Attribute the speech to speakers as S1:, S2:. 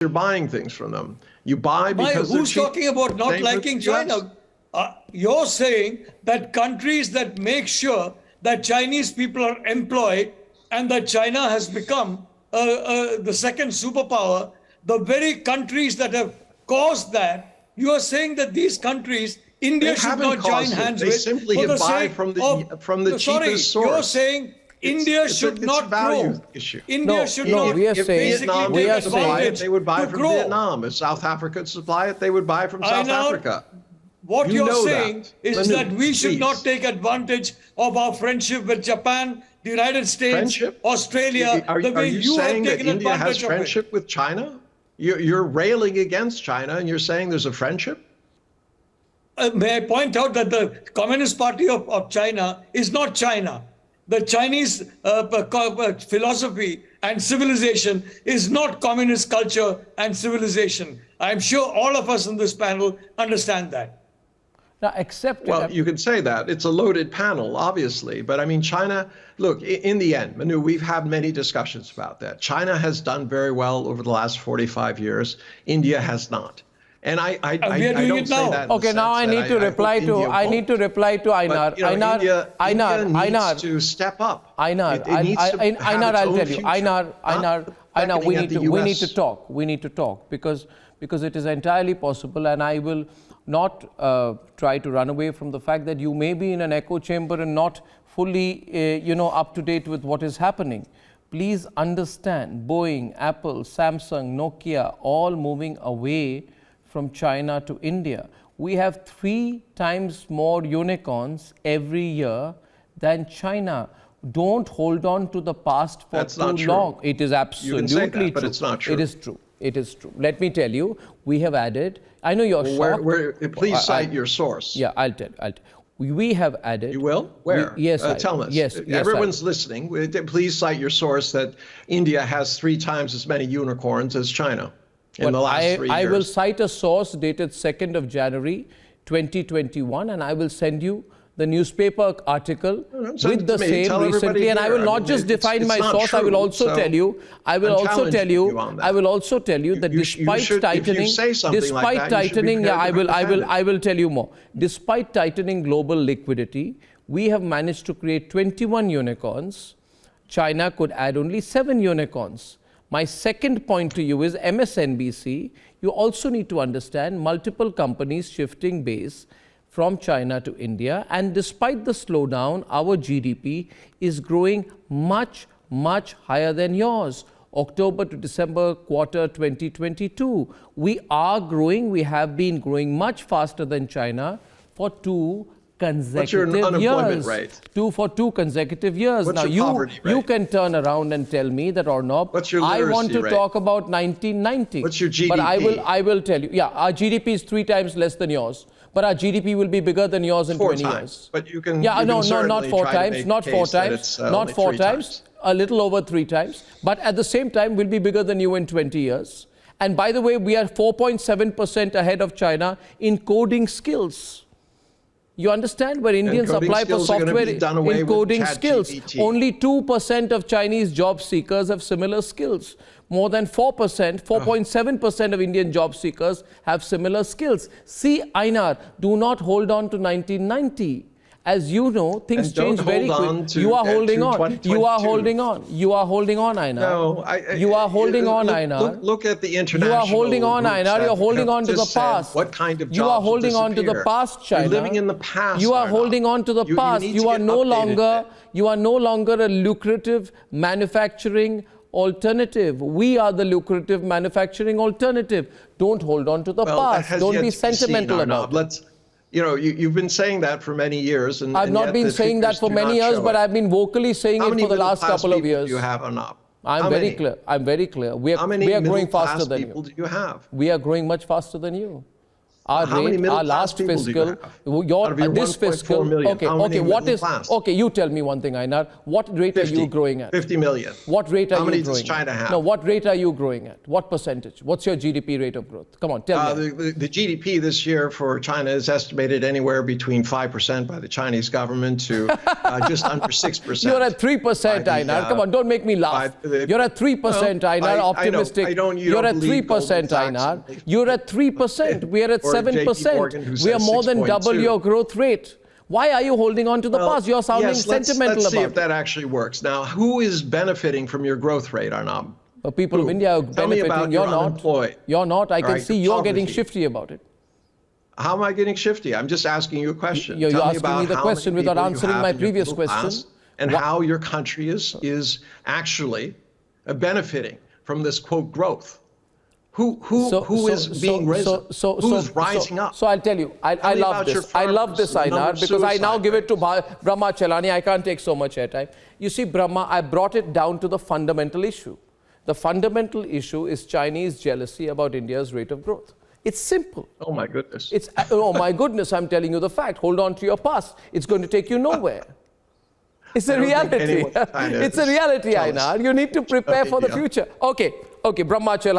S1: you're buying things from them. You buy because
S2: who's talking about not liking China? You're saying that countries that make sure that Chinese people are employed and that China has become the second superpower, the very countries that have caused that, you are saying that these countries, India should not join hands with.
S1: They simply buy from the cheapest source.
S2: You're saying India should not grow. India should not.
S1: If Vietnam would supply it, they would buy from Vietnam. If South Africa supply it, they would buy from South Africa.
S2: What you're saying is that we should not take advantage of our friendship with Japan, the United States, Australia, the way you have taken advantage of it. Are you saying that India has friendship with China? You're railing against China and you're saying there's a friendship? May I point out that the Communist Party of China is not China. The Chinese philosophy and civilization is not communist culture and civilization. I'm sure all of us in this panel understand that.
S3: Now,
S1: well, you can say that. It's a loaded panel, obviously. But I mean, China, look, in the end, Manu, we've had many discussions about that. China has done very well over the last 45 years. India has not. And I don't say that.
S3: Okay, now I need to reply to Einar.
S1: Einar needs to step up.
S3: Einar, I'll tell you. Einar, we need to talk. We need to talk because it is entirely possible, and I will not try to run away from the fact that you may be in an echo chamber and not fully, up to date with what is happening. Please understand, Boeing, Apple, Samsung, Nokia, all moving away from China to India. We have 3 times more unicorns every year than China. Don't hold on to the past for too long. It is absolutely true.
S1: But it's not true.
S3: It is true. It is true. Let me tell you, we have added, I know you're shocked.
S1: Please cite your source.
S3: Yeah, I'll tell. We have added.
S1: You will? Where?
S3: Yes.
S1: Tell us.
S3: Yes.
S1: Everyone's listening. Please cite your source that India has 3 times as many unicorns as China in the last 3 years.
S3: I will cite a source dated 2nd of January, 2021, and I will send you the newspaper article with the same recently. And I will not just define my source. I will also tell you. I will also tell you that despite tightening, I will tell you more. Despite tightening global liquidity, we have managed to create 21 unicorns. China could add only 7 unicorns. My second point to you is MSNBC. You also need to understand multiple companies shifting base from China to India, and despite the slowdown, our GDP is growing much, much higher than yours. October to December quarter 2022, we are growing, we have been growing much faster than China for 2 consecutive
S1: What's your unemployment rate?
S3: For 2 consecutive years.
S1: What's
S3: now
S1: your poverty rate?
S3: You can turn around and tell me that, Arnab,
S1: What's your literacy
S3: I want to
S1: rate?
S3: talk about 1990.
S1: What's your GDP?
S3: But I will tell you. Yeah, our GDP is 3 times less than yours. But our GDP will be bigger than yours in 20 years.
S1: But you can.
S3: Yeah,
S1: not
S3: 4 times, not 4 times, not 4 times, a little over 3 times. But at the same time, we'll be bigger than you in 20 years. And by the way, we are 4.7% ahead of China in coding skills. You understand? Where Indians apply for software in coding skills, only 2% of Chinese job seekers have similar skills. More than 4%, 4.7% of Indian job seekers have similar skills. See, Einar, do not hold on to 1990. As you know, things change very quickly. You are holding on. You are holding on. You are holding on, Einar.
S1: No,
S3: you are holding on, Einar.
S1: Look at the international.
S3: You are holding on, Einar. You are holding on to the past.
S1: What kind of jobs
S3: you are holding on to the past, China.
S1: You're living in the past.
S3: You are holding on to the past. You are no longer. You are no longer a lucrative manufacturing alternative. We are the lucrative manufacturing alternative. Don't hold on to the past. Don't be sentimental about it.
S1: You've been saying that for many years.
S3: I've not been saying that for many years, but I've been vocally saying it for the last couple of years.
S1: You have Arnab?
S3: I'm very clear. I'm very clear. We are growing faster than you.
S1: How many middle-class people do you have?
S3: We are growing much faster than you. Our
S1: How many
S3: rate,
S1: middle
S3: our
S1: class
S3: last
S1: people do you
S3: fiscal,
S1: have?
S3: this fiscal,
S1: million,
S3: okay, what is,
S1: class?
S3: okay, you tell me one thing, Einar, what rate
S1: 50,
S3: are you growing at?
S1: 50 million.
S3: What rate are
S1: How many
S3: you growing
S1: does China
S3: at?
S1: have?
S3: No, what rate are you growing at? What percentage? What's your GDP rate of growth? Come on, tell me.
S1: The GDP this year for China is estimated anywhere between 5% by the Chinese government to just under 6%.
S3: You're at 3%, Einar. Come on, don't make me laugh. You're at 3%, Einar, optimistic. You're at 3%, Einar. You're at 3%. We're at 7%. We are more than double your growth rate. Why are you holding on to the past? You're sounding sentimental
S1: let's see
S3: about
S1: if that actually works. Now, who is benefiting from your growth rate, Arnab?
S3: People of India are
S1: Tell me
S3: benefiting.
S1: about
S3: You're
S1: your
S3: not.
S1: unemployed.
S3: You're not. I can
S1: right,
S3: see you're getting
S1: poverty.
S3: shifty about it.
S1: How am I getting shifty? I'm just asking you a question.
S3: You're
S1: Tell me
S3: asking
S1: about
S3: me the
S1: how
S3: question
S1: many
S3: without
S1: people you
S3: answering
S1: have
S3: my
S1: in your
S3: previous
S1: middle class
S3: question.
S1: and how your country is actually benefiting from this, quote, growth. Who is being risen? Who's rising up?
S3: So I'll tell you, I love this. I love this, Einar, because I now give it to Brahma Chelani. I can't take so much airtime. You see, Brahma, I brought it down to the fundamental issue. The fundamental issue is Chinese jealousy about India's rate of growth. It's simple.
S1: Oh, my goodness.
S3: Oh, my goodness, I'm telling you the fact. Hold on to your past. It's going to take you nowhere. It's a reality. It's a reality, Einar. You need to prepare for the future. Okay, Brahma Chelani.